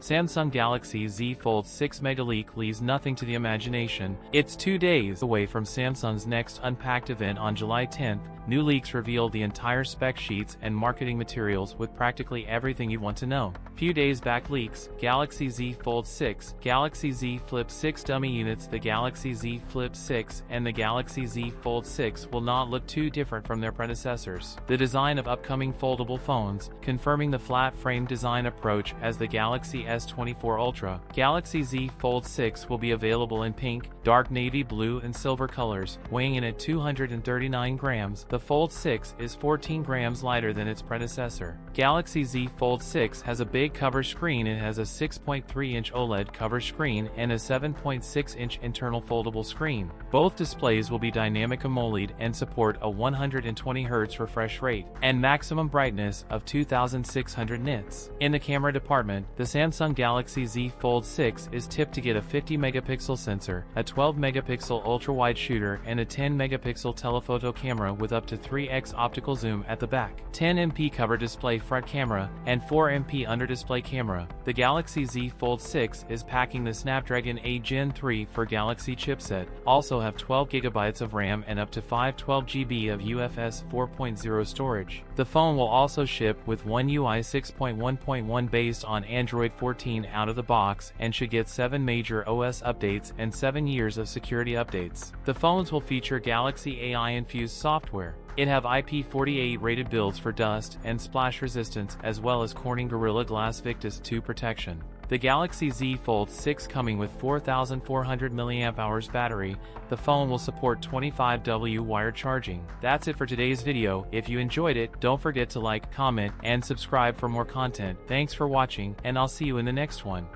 Samsung Galaxy Z Fold 6 Mega Leak leaves nothing to the imagination. It's 2 days away from Samsung's next Unpacked event on July 10th. New leaks reveal the entire spec sheets and marketing materials with practically everything you want to know. Few days back leaks, Galaxy Z Fold 6, Galaxy Z Flip 6 dummy units. The Galaxy Z Flip 6 and the Galaxy Z Fold 6 will not look too different from their predecessors. The design of upcoming foldable phones, confirming the flat frame design approach as the Galaxy S24 Ultra. Galaxy Z Fold 6 will be available in pink, dark navy blue and silver colors, weighing in at 239 grams. The Fold 6 is 14 grams lighter than its predecessor. Galaxy Z Fold 6 has a big cover screen and has a 6.3-inch OLED cover screen and a 7.6-inch internal foldable screen. Both displays will be dynamic AMOLED and support a 120 Hz refresh rate and maximum brightness of 2600 nits. In the camera department, the Samsung Galaxy Z Fold 6 is tipped to get a 50-megapixel sensor, a 12-megapixel ultra-wide shooter and a 10-megapixel telephoto camera with up to 3x optical zoom at the back, 10MP cover display front camera, and 4MP under-display camera. The Galaxy Z Fold 6 is packing the Snapdragon 8 Gen 3 for Galaxy chipset, also have 12GB of RAM and up to 512GB of UFS 4.0 storage. The phone will also ship with One UI 6.1.1 based on Android 14 out of the box and should get 7 major OS updates and 7 years of security updates. The phones will feature Galaxy AI-infused software. It have IP48 rated builds for dust and splash resistance as well as Corning Gorilla Glass Victus 2 protection. The Galaxy Z Fold 6 coming with 4400 mAh battery. The phone will support 25W wired charging. That's it for today's video. If you enjoyed it, don't forget to like, comment, and subscribe for more content. Thanks for watching, and I'll see you in the next one.